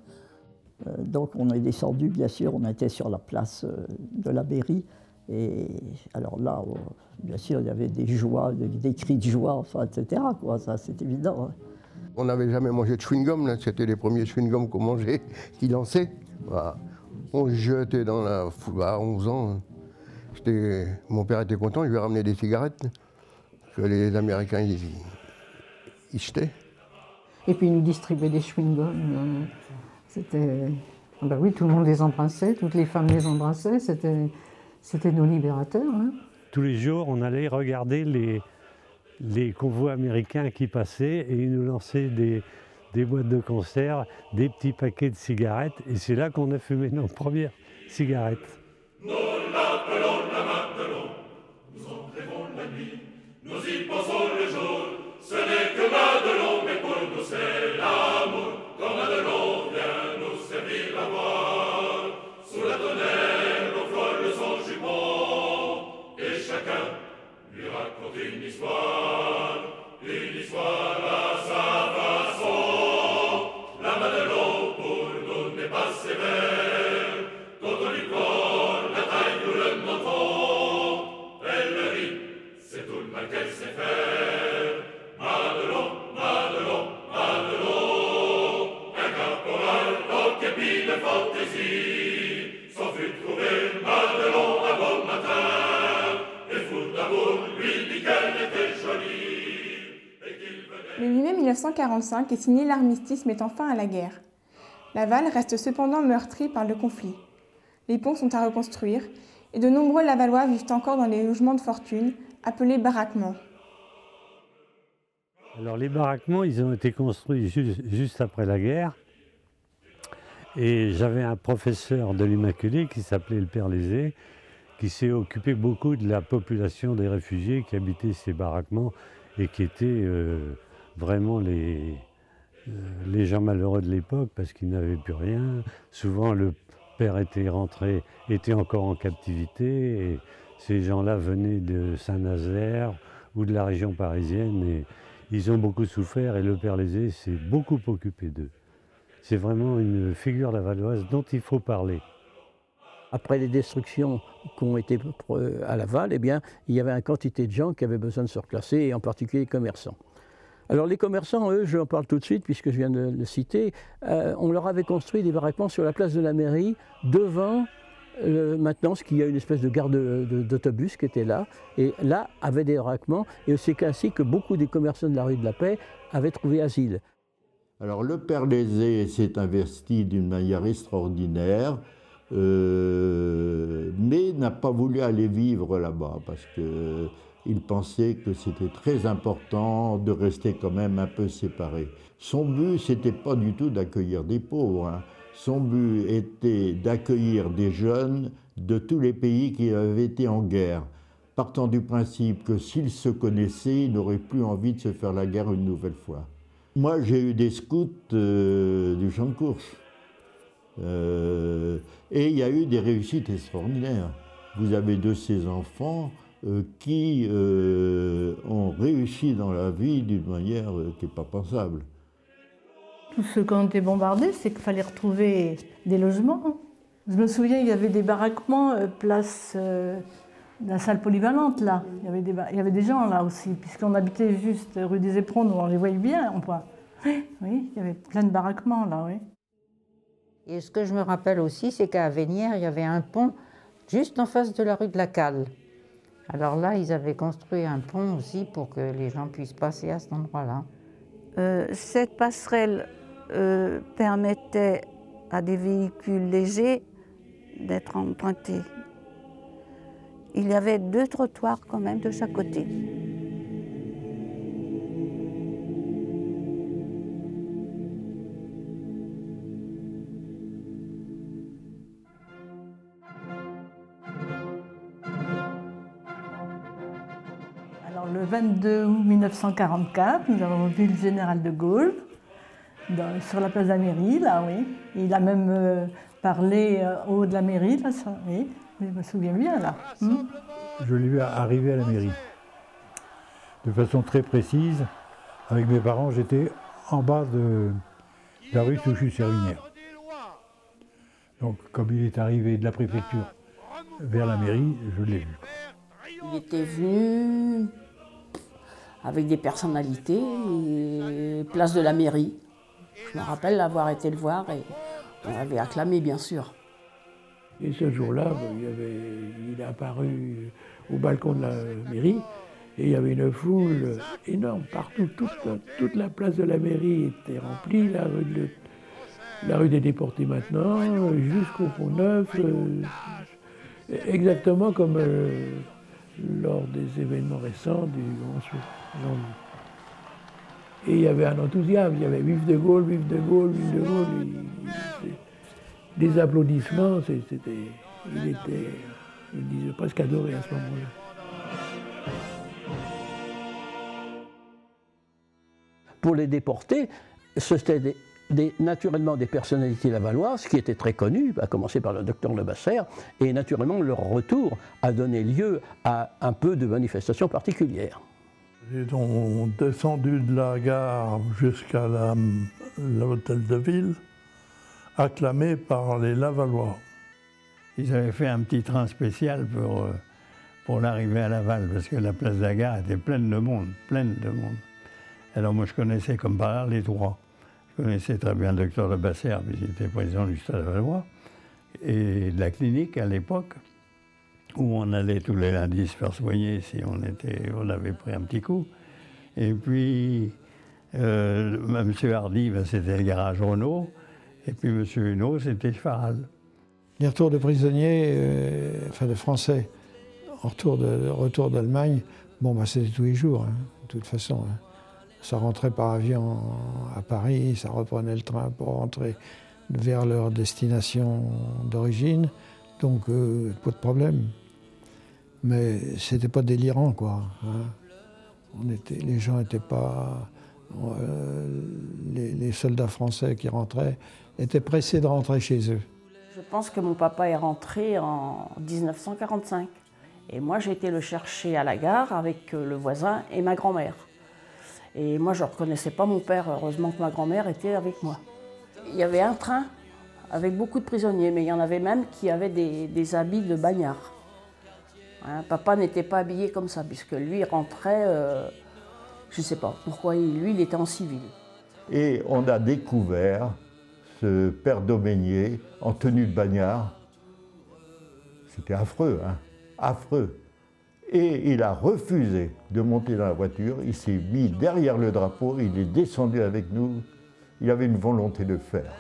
Donc on est descendu, bien sûr, on était sur la place de la mairie. Et alors là, bien sûr, il y avait des joies, des cris de joie, enfin, etc. Quoi, ça, c'est évident. Hein. On n'avait jamais mangé de chewing-gum, c'était les premiers chewing-gums qu'on mangeait, qui lançaient. Voilà. On se jetait dans la foule à 11 ans. Mon père était content, il lui a ramené des cigarettes que les Américains, ils jetaient. Et puis ils nous distribuaient des chewing-gums. C'était... Ben oui, tout le monde les embrassait, toutes les femmes les embrassaient, c'était nos libérateurs. Hein. Tous les jours, on allait regarder les convois américains qui passaient et ils nous lançaient des boîtes de conserve, des petits paquets de cigarettes, et c'est là qu'on a fumé nos premières cigarettes. Nous l'appelons la Madelon, nous en rêvons la nuit, nous y pensons le jour. Ce n'est que Madelon, mais pour nous c'est l'amour. Quand Madelon vient nous servir à boire, sous la tonnelle on frôle son jupon, et chacun lui raconte une histoire à sa façon. La Madelon pour nous n'est pas sévère, quand on lui prend la taille ou le menton, elle rit, c'est tout le mal qu'elle sait faire. Madelon, Madelon, Madelon, un caporal au képi de fantaisie, s'en fut trouver Madelon un beau matin, et fou d'amour lui dit qu'elle était jolie. Le 8 mai 1945 est signé l'armistice mettant fin à la guerre. Laval reste cependant meurtri par le conflit. Les ponts sont à reconstruire et de nombreux Lavallois vivent encore dans les logements de fortune, appelés baraquements. Alors les baraquements, ils ont été construits juste après la guerre. Et j'avais un professeur de l'Immaculée qui s'appelait le Père Lézé, qui s'est occupé beaucoup de la population des réfugiés qui habitaient ces baraquements et qui étaient vraiment les gens malheureux de l'époque parce qu'ils n'avaient plus rien. Souvent le père était rentré, était encore en captivité et ces gens-là venaient de Saint-Nazaire ou de la région parisienne et ils ont beaucoup souffert et le Père Lézé s'est beaucoup occupé d'eux. C'est vraiment une figure lavalloise dont il faut parler. Après les destructions qui ont été à Laval, eh bien, il y avait une quantité de gens qui avaient besoin de se replacer, et en particulier les commerçants. Alors les commerçants, eux, je en parle tout de suite puisque je viens de le citer, on leur avait construit des baraquements sur la place de la mairie, devant maintenant ce qu'il y a une espèce de gare d'autobus qui était là, et là avait des baraquements, et c'est ainsi que beaucoup des commerçants de la rue de la Paix avaient trouvé asile. Alors le Père Lézé s'est investi d'une manière extraordinaire, mais n'a pas voulu aller vivre là-bas parce qu'il pensait que c'était très important de rester quand même un peu séparé. Son but, c'était pas du tout d'accueillir des pauvres, hein. Son but était d'accueillir des jeunes de tous les pays qui avaient été en guerre, partant du principe que s'ils se connaissaient, ils n'auraient plus envie de se faire la guerre une nouvelle fois. Moi, j'ai eu des scouts du champ de course. Et il y a eu des réussites extraordinaires. Vous avez de ces enfants qui ont réussi dans la vie d'une manière qui n'est pas pensable. Tous ceux qui ont été bombardés, c'est qu'il fallait retrouver des logements. Je me souviens, il y avait des baraquements place de la salle polyvalente, là. Il y avait des gens là aussi, puisqu'on habitait juste rue des Éperons, où on les voyait bien. Oui, il y avait plein de baraquements là, oui. Et ce que je me rappelle aussi, c'est qu'à Avenières, il y avait un pont juste en face de la rue de la Cale. Alors là, ils avaient construit un pont aussi pour que les gens puissent passer à cet endroit-là. Cette passerelle permettait à des véhicules légers d'être empruntés. Il y avait 2 trottoirs quand même de chaque côté. Alors le 22 août 1944, nous avons vu le général de Gaulle sur la place de la mairie, là, oui. Il a même parlé au haut de la mairie, là, ça, oui. Je me souviens bien, là. Je l'ai vu arriver à la mairie. De façon très précise, avec mes parents, j'étais en bas de la rue Souchy-Servinière. Donc, comme il est arrivé de la préfecture vers la mairie, je l'ai vu. Il était venu avec des personnalités, place de la mairie. Je me rappelle avoir été le voir et on avait acclamé, bien sûr. Et ce jour-là, il est apparu au balcon de la mairie Et il y avait une foule énorme partout. Toute la place de la mairie était remplie, la rue des Déportés maintenant, jusqu'au Pont-Neuf, exactement comme lors des événements récents du 11 janvier. Et il y avait un enthousiasme, il y avait vive de Gaulle, vive de Gaulle, vive de Gaulle. Des applaudissements, il disait presque adoré à ce moment-là. Pour les déportés, c'était naturellement des personnalités lavalloises qui étaient très connues, à commencer par le docteur Levasseur, et naturellement leur retour a donné lieu à un peu de manifestations particulières. Ils ont descendu de la gare jusqu'à l'hôtel de ville, acclamés par les Lavallois. Ils avaient fait un petit train spécial pour l'arrivée à Laval, parce que la place de la gare était pleine de monde, pleine de monde. Alors moi je connaissais comme par hasard les trois. Je connaissais très bien le docteur Levasseur, puisqu'il était président du Stade lavallois, et de la clinique à l'époque, où on allait tous les lundis se faire soigner si on avait pris un petit coup. Et puis, M. Hardy, c'était le garage Renault, et puis M. Huneau, c'était Faral. Les retours de prisonniers, enfin de Français, en retour d'Allemagne, bon, bah, c'était tous les jours, hein, de toute façon. Hein. Ça rentrait par avion à Paris, ça reprenait le train pour rentrer vers leur destination d'origine, donc pas de problème. Mais c'était pas délirant, quoi. Hein. Les gens n'étaient pas... les soldats français qui rentraient étaient pressés de rentrer chez eux. Je pense que mon papa est rentré en 1945. Et moi, j'ai été le chercher à la gare avec le voisin et ma grand-mère. Et moi, je ne reconnaissais pas mon père. Heureusement que ma grand-mère était avec moi. Il y avait un train avec beaucoup de prisonniers, mais il y en avait même qui avaient des habits de bagnard. Hein, papa n'était pas habillé comme ça, puisque lui rentrait, je ne sais pas pourquoi, lui, il était en civil. Et on a découvert ce père Doménier en tenue de bagnard. C'était affreux, hein, affreux. Et il a refusé de monter dans la voiture, il s'est mis derrière le drapeau, il est descendu avec nous, il avait une volonté de faire.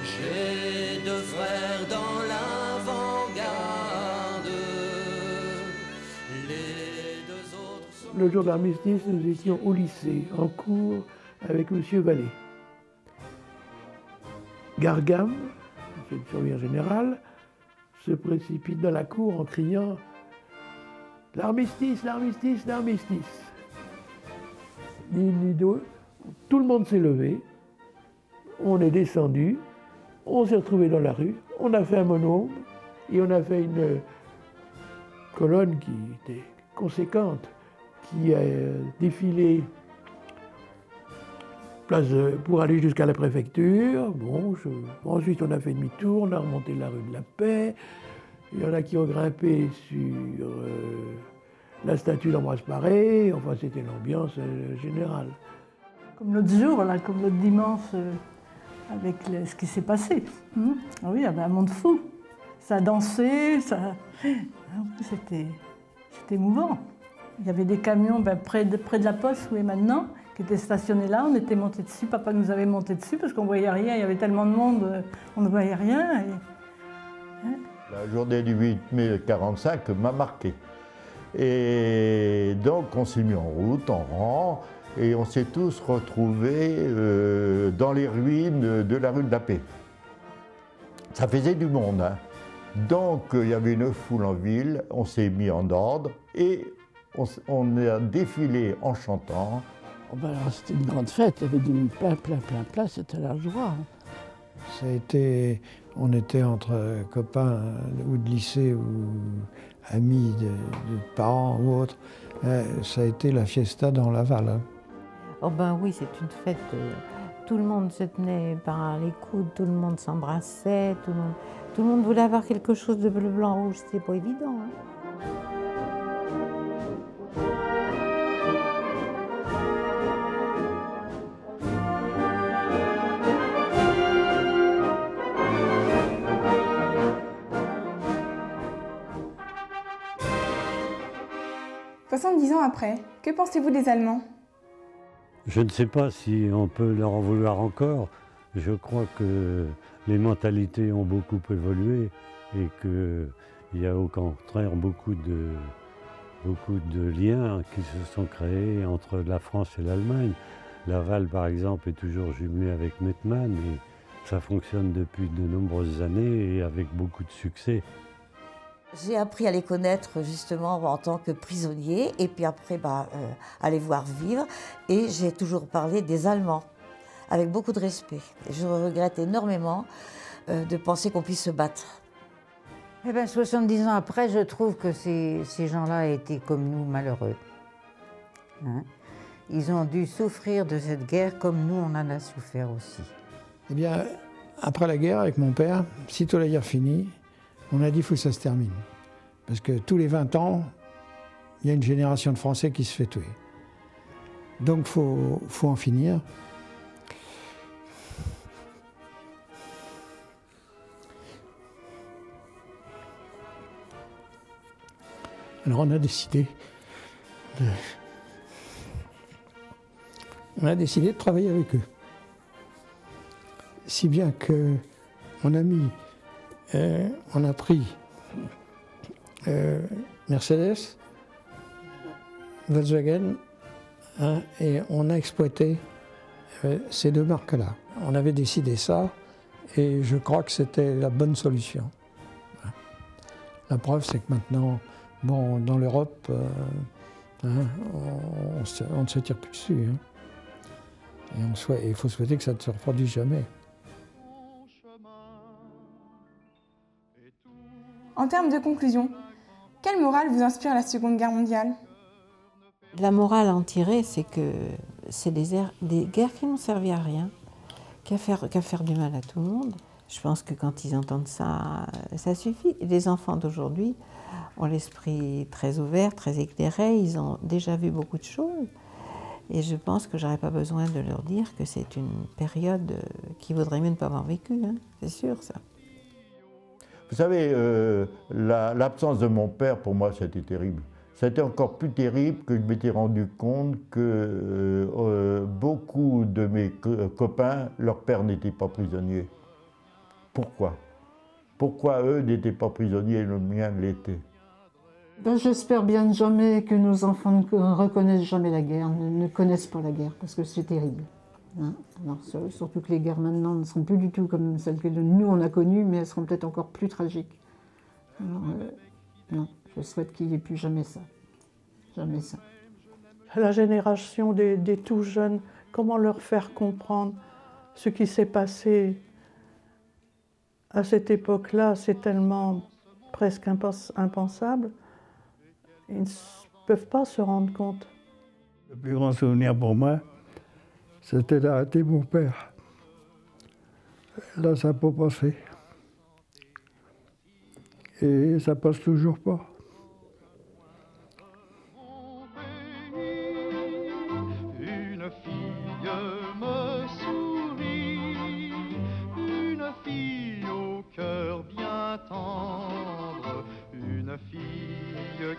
J'ai deux frères dans l'avant-garde, les deux autres sont... Le jour de l'armistice, nous étions au lycée, en cours avec M. Vallée. Gargam, qui est le surveillant général, se précipite dans la cour en criant « L'armistice, l'armistice, l'armistice !» Tout le monde s'est levé, on est descendu, on s'est retrouvé dans la rue, on a fait un monôme et on a fait une colonne qui était conséquente, qui a défilé pour aller jusqu'à la préfecture. Bon, ensuite, on a fait demi-tour, on a remonté la rue de la Paix. Il y en a qui ont grimpé sur la statue d'Ambroise Paré. Enfin, c'était l'ambiance générale. Comme l'autre jour, là, comme l'autre dimanche, avec ce qui s'est passé. Ah oui, il y avait un monde fou. Ça dansait, ça... C'était émouvant. Il y avait des camions près de la poste où est maintenant, qui étaient stationnés là, on était montés dessus, papa nous avait monté dessus parce qu'on ne voyait rien, il y avait tellement de monde, on ne voyait rien. La journée du 8 mai 1945 m'a marqué. Et donc on s'est mis en route, en rang, et on s'est tous retrouvés dans les ruines de la rue de la Paix. Ça faisait du monde, hein. Donc il y avait une foule en ville, on s'est mis en ordre, et on a défilé en chantant. Oh ben alors c'était une grande fête, il y avait du plein, c'était la joie. Ça a été, on était entre copains ou de lycée ou amis de parents ou autres. Ça a été la fiesta dans Laval. Hein. Oh ben oui, c'est une fête. Tout le monde se tenait par les coudes, tout le monde s'embrassait, tout le monde voulait avoir quelque chose de bleu, blanc, rouge, c'était pas évident. Hein. 70 ans après, que pensez-vous des Allemands? Je ne sais pas si on peut leur en vouloir encore. Je crois que les mentalités ont beaucoup évolué et qu'il y a au contraire beaucoup de liens qui se sont créés entre la France et l'Allemagne. Laval, par exemple, est toujours jumelé avec Mettmann et ça fonctionne depuis de nombreuses années et avec beaucoup de succès. J'ai appris à les connaître justement en tant que prisonnier et puis après à les voir vivre. Et j'ai toujours parlé des Allemands avec beaucoup de respect. Et je regrette énormément de penser qu'on puisse se battre. Eh bien, 70 ans après, je trouve que ces gens-là étaient comme nous malheureux. Hein? Ils ont dû souffrir de cette guerre comme nous, on en a souffert aussi. Eh bien, après la guerre, avec mon père, sitôt la guerre finie, on a dit qu'il faut que ça se termine. Parce que tous les 20 ans, il y a une génération de Français qui se fait tuer. Donc il faut en finir. Alors on a décidé de travailler avec eux. Si bien que on a pris Mercedes, Volkswagen, hein, et on a exploité ces deux marques-là. On avait décidé ça et je crois que c'était la bonne solution. La preuve, c'est que maintenant, bon, dans l'Europe, hein, on ne se tire plus dessus. Hein. Et il faut souhaiter que ça ne se reproduise jamais. En termes de conclusion, quelle morale vous inspire la Seconde Guerre mondiale? La morale à en tirer, c'est que c'est des guerres qui n'ont servi à rien, qu'à faire du mal à tout le monde. Je pense que quand ils entendent ça, ça suffit. Les enfants d'aujourd'hui ont l'esprit très ouvert, très éclairé, ils ont déjà vu beaucoup de choses. Et je pense que j'aurais pas besoin de leur dire que c'est une période qu'il vaudrait mieux ne pas avoir vécue, hein. C'est sûr ça. Vous savez, l'absence de mon père, pour moi, c'était terrible. C'était encore plus terrible que je m'étais rendu compte que beaucoup de mes copains, leur père n'était pas prisonnier. Pourquoi? Pourquoi eux n'étaient pas prisonniers et le mien l'était? Ben, j'espère bien jamais que nos enfants ne reconnaissent jamais la guerre, ne connaissent pas la guerre, parce que c'est terrible. Hein? Alors, surtout que les guerres maintenant ne sont plus du tout comme celles que nous on a connues, mais elles seront peut-être encore plus tragiques. Alors, non, je souhaite qu'il n'y ait plus jamais ça. Jamais ça. La génération des tout jeunes, comment leur faire comprendre ce qui s'est passé à cette époque-là, c'est tellement presque impensable. Ils ne peuvent pas se rendre compte. Le plus grand souvenir pour moi, c'était d'arrêter mon père. Là, ça n'a pas passé. Et ça passe toujours pas. Une fille me sourit, une fille au cœur bien tendre, une fille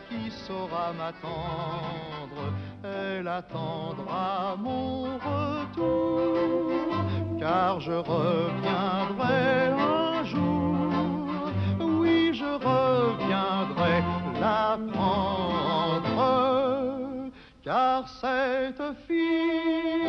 qui saura m'attendre, elle attendra mon retour, car je reviendrai un jour, oui je reviendrai la prendre, car cette fille